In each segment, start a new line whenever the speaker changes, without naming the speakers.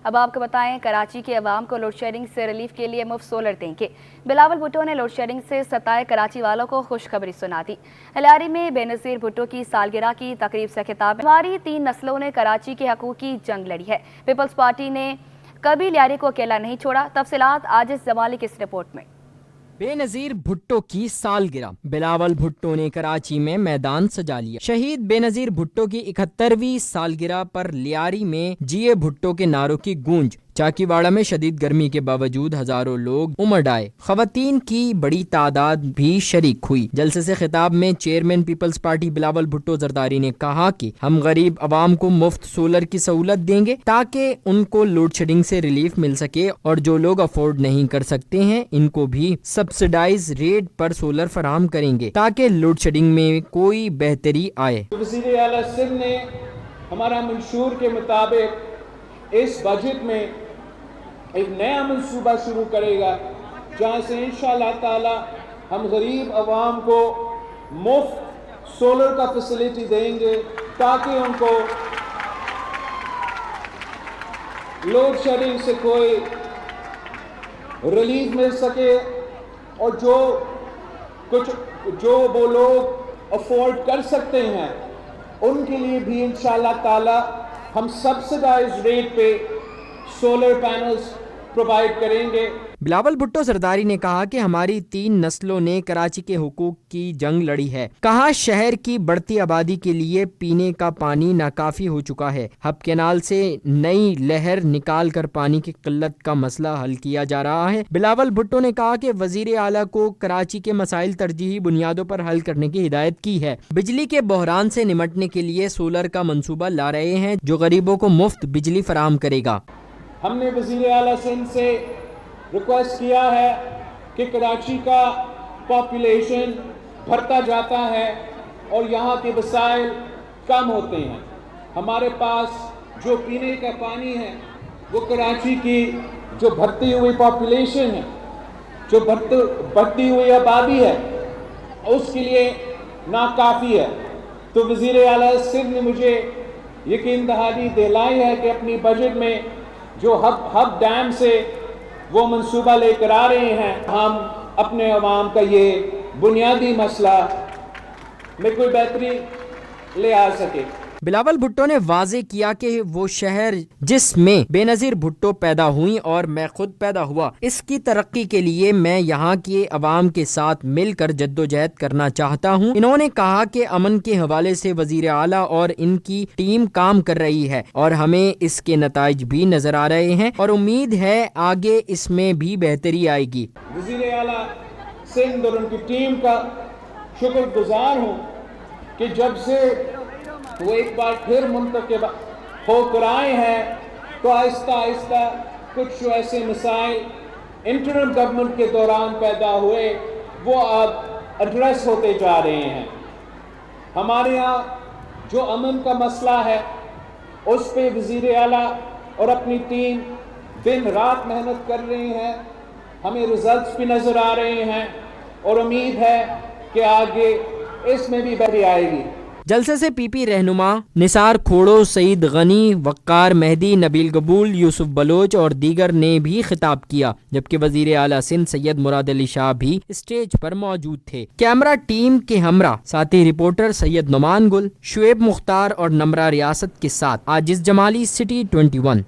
اب آپ کو بتائیں کراچی کے عوام کو لوڈ شیڈنگ سے ریلیف کے لیے مفت سولر دیں گے۔ بلاول بھٹو نے لوڈ شیڈنگ سے ستائے کراچی والوں کو خوشخبری سنا دی۔ لیاری میں بے نظیر بھٹو کی سالگرہ کی تقریب سے خطاب میں ہماری 3 نسلوں نے کراچی کے حقوق کی جنگ لڑی ہے، پیپلز پارٹی نے کبھی لیاری کو اکیلا نہیں چھوڑا۔ تفصیلات عاجز جمالی کی اس رپورٹ میں۔
بے نظیر بھٹو کی سالگرہ، بلاول بھٹو نے کراچی میں میدان سجا لیا۔ شہید بے نظیر بھٹو کی 71ویں سالگرہ پر لیاری میں جیے بھٹو کے نعروں کی گونج۔ چاکی واڑہ میں شدید گرمی کے باوجود ہزاروں لوگ امڑ آئے، خواتین کی بڑی تعداد بھی شریک ہوئی۔ جلسے سے خطاب میں چیئرمین پیپلز پارٹی بلاول بھٹو زرداری نے کہا کہ ہم غریب عوام کو مفت سولر کی سہولت دیں گے تاکہ ان کو لوڈ شیڈنگ سے ریلیف مل سکے، اور جو لوگ افورڈ نہیں کر سکتے ہیں ان کو بھی سبسڈائز ریٹ پر سولر فراہم کریں گے تاکہ لوڈ شیڈنگ میں کوئی بہتری آئے۔
وزیر اعلیٰ سندھ نے ہمارا منشور کے مطابق اس بجٹ میں ایک نیا منصوبہ شروع کرے گا جہاں سے انشاءاللہ تعالی ہم غریب عوام کو مفت سولر کا فیسلٹی دیں گے تاکہ ان کو لوڈ شیڈنگ سے کوئی ریلیف مل سکے، اور جو وہ لوگ افورڈ کر سکتے ہیں ان کے لیے بھی انشاءاللہ تعالی ہم سبسڈائز ریٹ پہ سولر پینلز پرووائڈ کریں گے۔
بلاول بھٹو زرداری نے کہا کہ ہماری 3 نسلوں نے کراچی کے حقوق کی جنگ لڑی ہے۔ کہا شہر کی بڑھتی آبادی کے لیے پینے کا پانی ناکافی ہو چکا ہے، ہب کینال سے نئی لہر نکال کر پانی کی قلت کا مسئلہ حل کیا جا رہا ہے۔ بلاول بھٹو نے کہا کہ وزیر اعلیٰ کو کراچی کے مسائل ترجیحی بنیادوں پر حل کرنے کی ہدایت کی ہے۔ بجلی کے بحران سے نمٹنے کے لیے سولر کا منصوبہ لا رہے ہیں جو غریبوں کو مفت بجلی فراہم کرے گا۔
ہم نے وزیر اعلیٰ سندھ سے ریکویسٹ کیا ہے کہ کراچی کا پاپولیشن بڑھتا جاتا ہے اور یہاں کے وسائل کم ہوتے ہیں۔ ہمارے پاس جو پینے کا پانی ہے وہ کراچی کی جو بڑھتی ہوئی پاپولیشن ہے، جو بڑھتی ہوئی آبادی ہے، اس کے لیے ناکافی ہے۔ تو وزیر اعلیٰ سندھ نے مجھے یقین دہانی دلائی ہے کہ اپنی بجٹ میں جو ہب ڈیم سے وہ منصوبہ لے کر آ رہے ہیں، ہم اپنے عوام کا یہ بنیادی مسئلہ میں کوئی بہتری لے آ سکے۔
بلاول بھٹو نے واضح کیا کہ وہ شہر جس میں بے نظیر بھٹو پیدا ہوئی اور میں خود پیدا ہوا، اس کی ترقی کے لیے میں یہاں کے عوام کے ساتھ مل کر جدوجہد کرنا چاہتا ہوں۔ انہوں نے کہا کہ امن کے حوالے سے وزیر اعلیٰ اور ان کی ٹیم کام کر رہی ہے اور ہمیں اس کے نتائج بھی نظر آ رہے ہیں اور امید ہے آگے اس میں بھی بہتری آئے گی۔
وزیر اعلیٰ سندھ اور ان کی ٹیم کا شکر گزار ہوں کہ جب سے وہ ایک بار پھر منتخب ہو کر آئے ہیں تو آہستہ آہستہ کچھ جو ایسے مسائل انٹرم گورنمنٹ کے دوران پیدا ہوئے وہ اب ایڈریس ہوتے جا رہے ہیں۔ ہمارے ہاں جو امن کا مسئلہ ہے اس پہ وزیر اعلیٰ اور اپنی ٹیم دن رات محنت کر رہی ہیں، ہمیں ریزلٹس بھی نظر آ رہے ہیں اور امید ہے کہ آگے اس میں بھی بہتری آئے گی۔
جلسے سے پی پی رہنما نثار کھوڑو، سعید غنی، وقار مہدی، نبیل قبول، یوسف بلوچ اور دیگر نے بھی خطاب کیا، جبکہ وزیر اعلیٰ سندھ سید مراد علی شاہ بھی اسٹیج پر موجود تھے۔ کیمرہ ٹیم کے ہمراہ ساتھی رپورٹر سید نعمان گل، شعیب مختار اور نمرہ ریاست کے ساتھ عاجز جمالی، سٹی 21۔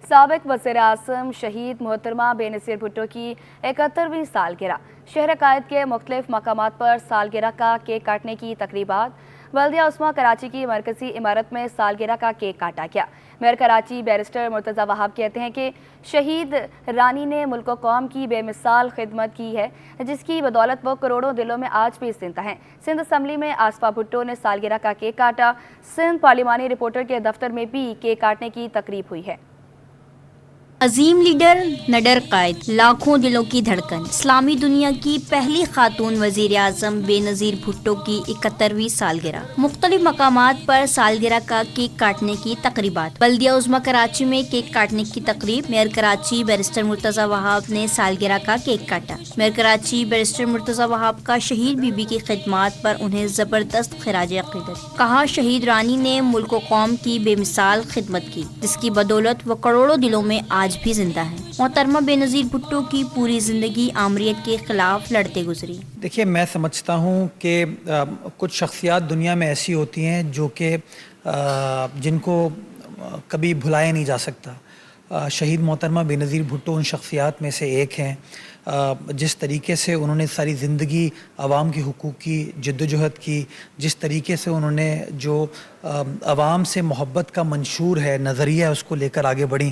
سابق وزیر اعظم شہید محترمہ بے نظیر بھٹو کی 71ویں سالگرہ، شہر قائد کے مختلف مقامات پر سالگرہ کا کیک کاٹنے کی تقریبات۔ بلدیہ عثمہ کراچی کی مرکزی عمارت میں سالگرہ کا کیک کاٹا گیا۔ میئر کراچی بیرسٹر مرتضی وہاب کہتے ہیں کہ شہید رانی نے ملک و قوم کی بے مثال خدمت کی ہے جس کی بدولت وہ کروڑوں دلوں میں آج بھی زندہ ہیں۔ سندھ اسمبلی میں آصفہ بھٹو نے سالگرہ کا کیک کاٹا۔ سندھ پارلیمانی رپورٹر کے دفتر میں بھی کیک کاٹنے کی تقریب ہوئی ہے۔
عظیم لیڈر، نڈر قائد، لاکھوں دلوں کی دھڑکن، اسلامی دنیا کی پہلی خاتون وزیر اعظم بے نظیر بھٹو کی 71ویں سالگرہ، مختلف مقامات پر سالگرہ کا کیک کاٹنے کی تقریبات۔ بلدیہ عظمیٰ کراچی میں کیک کاٹنے کی تقریب، میئر کراچی بیرسٹر مرتضی وہاب نے سالگرہ کا کیک کاٹا۔ میئر کراچی بیرسٹر مرتضی وہاب کا شہید بی بی کی خدمات پر انہیں زبردست خراج عقیدت، کہا شہید رانی نے ملک و قوم کی بے مثال خدمت کی، جس کی بدولت وہ کروڑوں دلوں میں آج بھی زندہ ہے۔ محترمہ بے نظیر بھٹو کی پوری زندگی آمریت کے خلاف لڑتے گزری۔
دیکھیے، میں سمجھتا ہوں کہ کچھ شخصیات دنیا میں ایسی ہوتی ہیں جو کہ جن کو کبھی بھلایا نہیں جا سکتا۔ شہید محترمہ بے نظیر بھٹو ان شخصیات میں سے ایک ہیں۔ جس طریقے سے انہوں نے ساری زندگی عوام کے حقوق کی جد و جہد کی، جس طریقے سے انہوں نے جو عوام سے محبت کا منشور ہے، نظریہ اس کو لے کر آگے بڑھیں،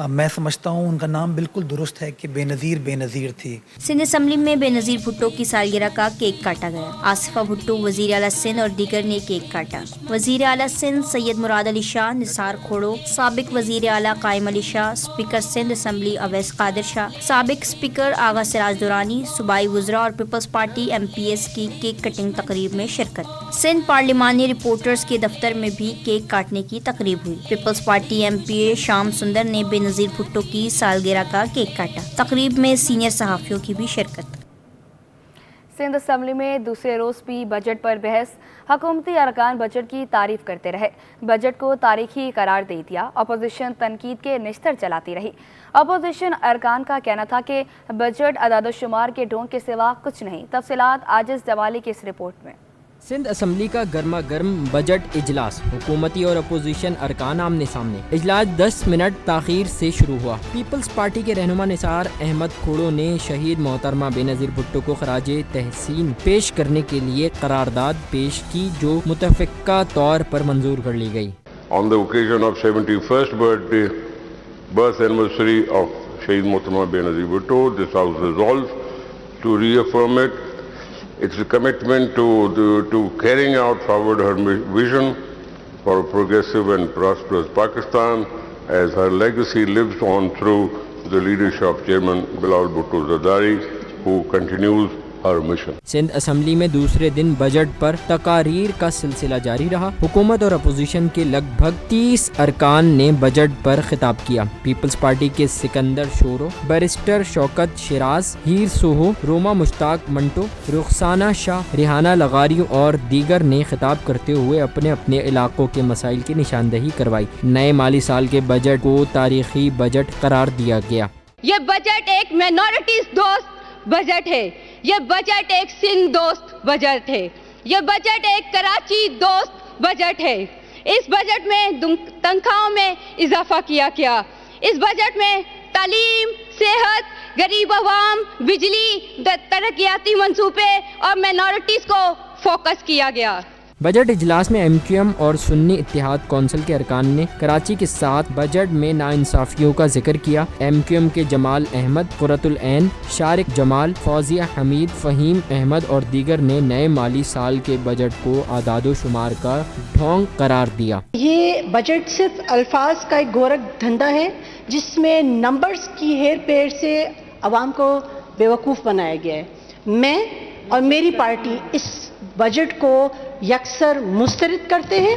میں سمجھتا ہوں ان کا نام بالکل درست ہے کہ بے نظیر تھی۔
سندھ اسمبلی میں بے نظیر بھٹو کی سالگرہ کا کیک کاٹا گیا۔ آصفہ بھٹو، وزیر اعلیٰ سندھ اور دیگر نے کیک کاٹا۔ وزیر اعلیٰ سندھ سید مراد علی شاہ، نثار کھوڑو، سابق وزیر اعلیٰ قائم علی شاہ، اسپیکر سندھ اسمبلی اویس قادر شاہ، سابق اسپیکر آغا سراج دورانی، صوبائی وزراء اور Peoples Party M P S کی کیک کٹنگ تقریب میں شرکت۔ سندھ پارلیمانی رپورٹرز کے دفتر میں بھی کیک کاٹنے کی تقریب ہوئی۔ پیپلز پارٹی ایم پی اے شام سندر نے بے نظیر بھٹو کی سالگرہ کا کیک کاٹا۔ تقریب میں سینئر صحافیوں کی بھی شرکت۔
سندھ اسمبلی میں دوسرے روز بھی بجٹ پر بحث، حکومتی ارکان بجٹ کی تعریف کرتے رہے، بجٹ کو تاریخی قرار دے دیا۔ اپوزیشن تنقید کے نشتر چلاتی رہی۔ اپوزیشن ارکان کا کہنا تھا کہ بجٹ اعداد و شمار کے ڈھونگ کے سوا کچھ نہیں۔ تفصیلات عاجز جمالی کی اس رپورٹ میں۔
سندھ اسمبلی کا گرما گرم بجٹ اجلاس، حکومتی اور اپوزیشن ارکان آمنے سامنے۔ اجلاس 10 منٹ تاخیر سے شروع ہوا۔ پیپلز پارٹی کے رہنما نثار احمد کھوڑو نے شہید محترمہ بے نظیر بھٹو کو خراج تحسین پیش کرنے کے لیے قرارداد پیش کی، جو متفقہ طور پر منظور کر لی گئی۔
On the occasion of 71st birth anniversary of Shaheed Mohtarma Benazir Bhutto, this House resolves to reaffirm its commitment to carrying out forward her vision for a progressive and prosperous Pakistan, as her legacy lives on through the leadership of Chairman Bilawal Bhutto Zardari, who continues her mission.
Sindh assembly میں دوسرے دن budget پر تقاریر کا سلسلہ جاری رہا۔ حکومت اور opposition کے لگ بھگ 30 ارکان نے بجٹ پر خطاب کیا۔ پیپلز پارٹی کے سکندر شورو، بیرسٹر شوکت شیراز، ہیر سوہو، روما مشتاق منٹو، رخسانہ شاہ، ریحانہ لغاری اور دیگر نے خطاب کرتے ہوئے اپنے اپنے علاقوں کے مسائل کی نشاندہی کروائی۔ نئے مالی سال کے بجٹ کو تاریخی بجٹ قرار دیا گیا۔
یہ بجٹ ایک مائنورٹیز دوست بجٹ ہے، یہ بجٹ ایک سندھ دوست بجٹ ہے، یہ بجٹ ایک کراچی دوست بجٹ ہے۔ اس بجٹ میں تنخواہوں میں اضافہ کیا گیا۔ اس بجٹ میں تعلیم، صحت، غریب عوام، بجلی، ترقیاتی منصوبے اور مائنورٹیز کو فوکس کیا گیا۔
بجٹ اجلاس میں ایم کیو ایم اور سنی اتحاد کونسل کے ارکان نے کراچی کے ساتھ بجٹ میں ناانصافیوں کا ذکر کیا۔ ایم کیو ایم کے جمال احمد، قرۃ العین، شارق جمال، فوزیہ حمید، فہیم احمد اور دیگر نے نئے مالی سال کے بجٹ کو اعداد و شمار کا ڈھونگ قرار دیا۔
یہ بجٹ صرف الفاظ کا ایک گورکھ دھندا ہے، جس میں نمبرز کی ہیر پھیر سے عوام کو بیوقوف بنایا گیا ہے۔ میں اور میری پارٹی اس بجٹ کو یکسر مسترد کرتے ہیں،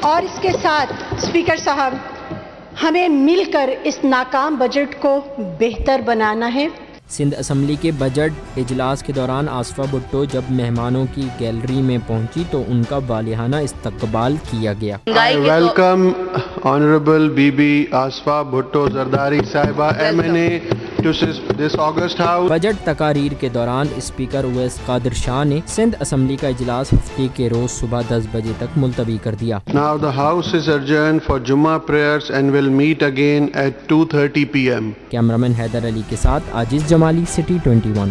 اور اس کے ساتھ اسپیکر صاحب، ہمیں مل کر اس ناکام بجٹ کو بہتر بنانا ہے۔
سندھ اسمبلی کے بجٹ اجلاس کے دوران آصفہ بھٹو جب مہمانوں کی گیلری میں پہنچی تو ان کا والہانہ استقبال کیا گیا۔
I welcome Honorable BB Asfa Bhutto Zardari Sahiba MNA to this August House.
بجٹ تقاریر کے دوران اسپیکر اویس قادر شاہ نے سندھ اسمبلی کا اجلاس ہفتے کے روز صبح 10 بجے تک ملتوی کر دیا۔
Now the House is adjourned for Jummah prayers and will meet again at 2:30 p.m.
Cameraman Haider Ali کے ساتھ عاجز جمالی، سٹی 21۔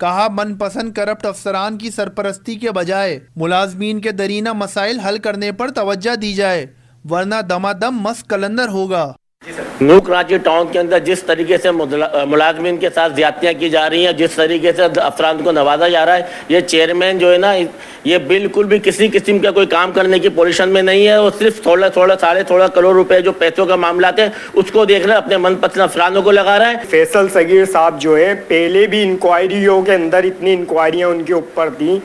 کہا من پسند کرپٹ افسران کی سرپرستی کے بجائے ملازمین کے درینہ مسائل حل کرنے پر توجہ دی جائے ورنہ دمادم مست کلندر ہوگا۔
نیو کراچی ٹاؤن کے اندر جس طریقے سے ملازمین کے ساتھ زیادتیاں کی جا رہی ہیں، جس طریقے سے افراد کو نوازا جا رہا ہے، یہ چیئرمین جو ہے نا، یہ بالکل بھی کسی قسم کا کوئی کام کرنے کی پوزیشن میں نہیں ہے۔ وہ صرف ساڑھے 16 کروڑ روپے جو پیسوں کا معاملات ہیں اس کو دیکھ رہے ہیں، اپنے من پسند افرادوں کو لگا رہا ہے۔
فیصل صغیر صاحب جو ہے پہلے بھی انکوائریوں کے اندر اتنی انکوائریاں ان کے اوپر تھیں،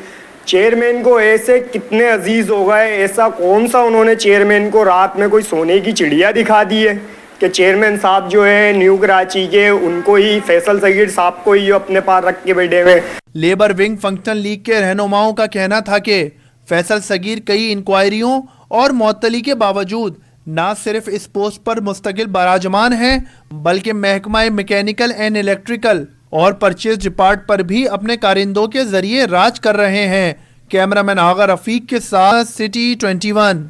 چیئرمین کو ایسے کتنے عزیز ہو گئے، ایسا کون سا انہوں نے چیئرمین کو رات میں کوئی سونے کی چڑیا دکھا دی ہے کہ چیئرمین صاحب جو ہے نیو کراچی کے، ان کو ہی فیصل صغیر صاحب کو ہی اپنے پاس رکھ کے بیٹھے ہوئے۔
لیبر ونگ فنکشن لیگ کے رہنماؤں کا کہنا تھا کہ فیصل صغیر کئی انکوائریوں اور معطلی کے باوجود نہ صرف اس پوسٹ پر مستقل براجمان ہیں بلکہ محکمہ میکینیکل اینڈ الیکٹریکل اور پرچیز ڈپارٹ پر بھی اپنے کارندوں کے ذریعے راج کر رہے ہیں۔ کیمرامین آغا رفیق کے ساتھ سٹی 21۔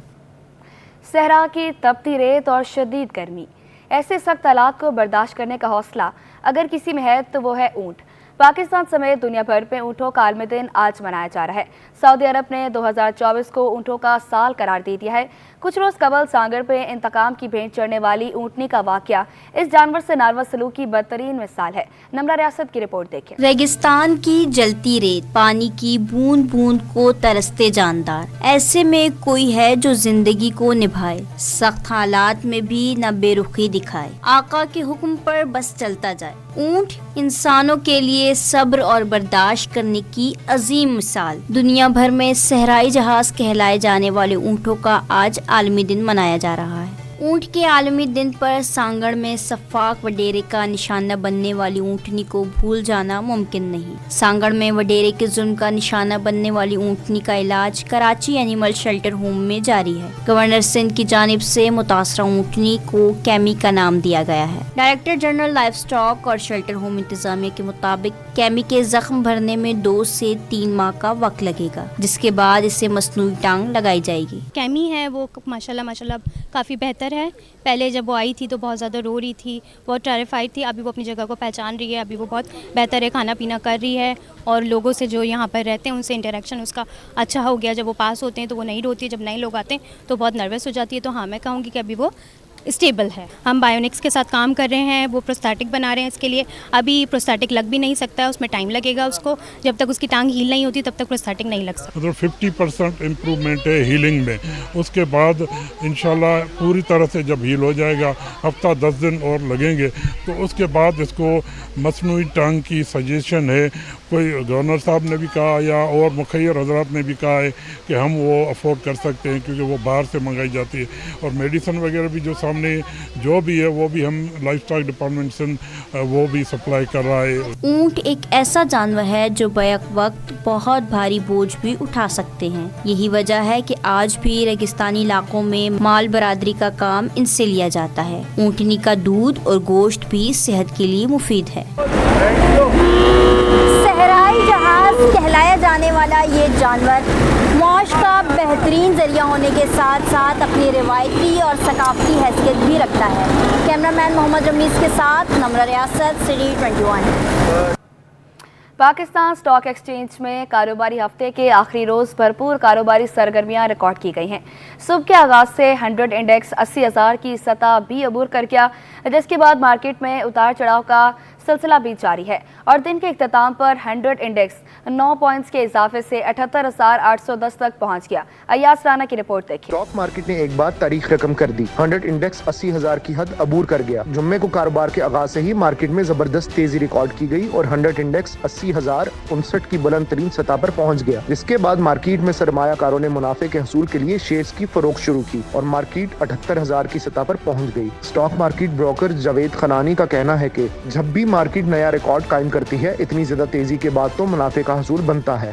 صحرا کی تپتی ریت اور شدید گرمی، ایسے سخت حالات کو برداشت کرنے کا حوصلہ اگر کسی میں ہے تو وہ ہے اونٹ۔ پاکستان سمیت دنیا بھر میں اونٹوں کا عالمی دن آج منایا جا رہا ہے۔ سعودی عرب نے 2024 کو اونٹوں کا سال قرار دے دیا ہے۔ کچھ روز قبل سانگڑ پہ انتقام کی بھینٹ چڑھنے والی اونٹنی کا واقعہ اس جانور سے ناروا سلوک کی بدترین مثال ہے۔ نمرہ ریاست کی رپورٹ دیکھیں۔
ریگستان کی جلتی ریت، پانی کی بوند بوند کو ترستے جاندار، ایسے میں کوئی ہے جو زندگی کو نبھائے، سخت حالات میں بھی نہ بے رخی دکھائے، آقا کے حکم پر بس چلتا جائے۔ اونٹ انسانوں کے لیے صبر اور برداشت کرنے کی عظیم مثال۔ دنیا بھر میں صحرائی جہاز کہلائے جانے والے اونٹوں کا آج عالمی دن منایا جا رہا ہے۔ اونٹ کے عالمی دن پر سانگڑ میں سفاق وڈیرے کا نشانہ بننے والی اونٹنی کو بھول جانا ممکن نہیں۔ سانگڑ میں وڈیرے کے ظلم کا نشانہ بننے والی اونٹنی کا علاج کراچی اینیمل شیلٹر ہوم میں جاری ہے۔ گورنر سندھ کی جانب سے متاثرہ اونٹنی کو کیمی کا نام دیا گیا ہے۔ ڈائریکٹر جنرل لائف سٹاک اور شیلٹر ہوم انتظامیہ کے مطابق کیمی کے زخم بھرنے میں 2 سے 3 ماہ کا وقت لگے گا، جس کے بعد اسے مصنوعی ٹانگ لگائی جائے گی۔
کیمی ہے وہ ماشاءاللہ کافی بہتر ہے۔ پہلے جب وہ آئی تھی تو بہت زیادہ رو رہی تھی، بہت ٹیریفائڈ تھی، ابھی وہ اپنی جگہ کو پہچان رہی ہے، ابھی وہ بہت بہتر ہے، کھانا پینا کر رہی ہے اور لوگوں سے جو یہاں پر رہتے ہیں ان سے انٹریکشن اس کا اچھا ہو گیا۔ جب وہ پاس ہوتے ہیں تو وہ نہیں روتی، جب نئے لوگ آتے ہیں تو بہت نروس ہو جاتی ہے۔ تو ہاں میں کہوں گی کہ ابھی وہ اسٹیبل ہے۔ ہم بایونکس کے ساتھ کام کر رہے ہیں، وہ پروستیٹک بنا رہے ہیں، اس کے لیے ابھی پروستیٹک لگ بھی نہیں سکتا ہے، اس میں ٹائم لگے گا اس کو، جب تک اس کی ٹانگ ہیل نہیں ہوتی تب تک پروستیٹک نہیں لگ سکتا۔
50% امپرومنٹ ہے ہیلنگ میں، اس کے بعد انشاءاللہ پوری طرح سے جب ہیل ہو جائے گا، ہفتہ 10 دن اور لگیں گے، تو اس کے بعد اس کو مصنوعی ٹانگ کی سجیشن ہے۔ کوئی گورنر صاحب نے بھی کہا یا اور مخیر حضرات نے بھی کہا ہے کہ ہم وہ افورڈ کر سکتے ہیں کیونکہ وہ باہر سے منگائی جاتی ہے، اور میڈیسن وغیرہ بھی جو سامنے جو بھی ہے وہ بھی ہم لائف اسٹاک ڈپارٹمنٹ سے وہ بھی سپلائی کر رہا ہے۔
اونٹ ایک ایسا جانور ہے جو بیک وقت بہت بھاری بوجھ بھی اٹھا سکتے ہیں۔ یہی وجہ ہے کہ آج بھی ریگستانی علاقوں میں مال برادری کا کام ان سے لیا جاتا ہے۔ اونٹنی کا دودھ اور گوشت بھی صحت کے لیے مفید ہے۔ صحرائی جہاز کہلایا جانے والا یہ جانور معاش کا بہترین ذریعہ ہونے کے ساتھ ساتھ اپنی روایتی اور ثقافتی حیثیت بھی رکھتا ہے۔ کیمرامین محمد رمیز کے ساتھ نمرہ ریاست سٹی 21۔
پاکستان سٹاک ایکسچینج میں کاروباری ہفتے کے آخری روز بھرپور کاروباری سرگرمیاں ریکارڈ کی گئی ہیں۔ صبح کے آغاز سے 100 انڈیکس 80,000 کی سطح بھی عبور کر گیا، جس کے بعد مارکیٹ میں اتار چڑھاؤ کا سلسلہ بھی جاری ہے اور دن کے اختتام پر 100 انڈیکس 9 پوائنٹس کے اضافے سے 78,810 تک پہنچ گیا۔ ایاز رانا کی رپورٹ دیکھیں۔
اسٹاک مارکیٹ نے ایک بار تاریخ رقم کر دی، 100 انڈیکس 80,000 کی حد عبور کر گیا۔ جمعے کو کاروبار کے آغاز سے ہی مارکیٹ میں زبردست تیزی ریکارڈ کی گئی اور 100 انڈیکس 80,059 کی بلند ترین سطح پر پہنچ گیا، جس کے بعد مارکیٹ میں سرمایہ کاروں نے منافع کے حصول کے لیے شیئرز کی فروخت شروع کی اور مارکیٹ 78,000 کی سطح پر پہنچ گئی۔ اسٹاک مارکیٹ بروکر جاوید خنانی کا کہنا ہے کہ جب بھی مارکیٹ نیا ریکارڈ قائم کرتی ہے، اتنی زیادہ تیزی کے بعد تو منافع کا حصول بنتا ہے۔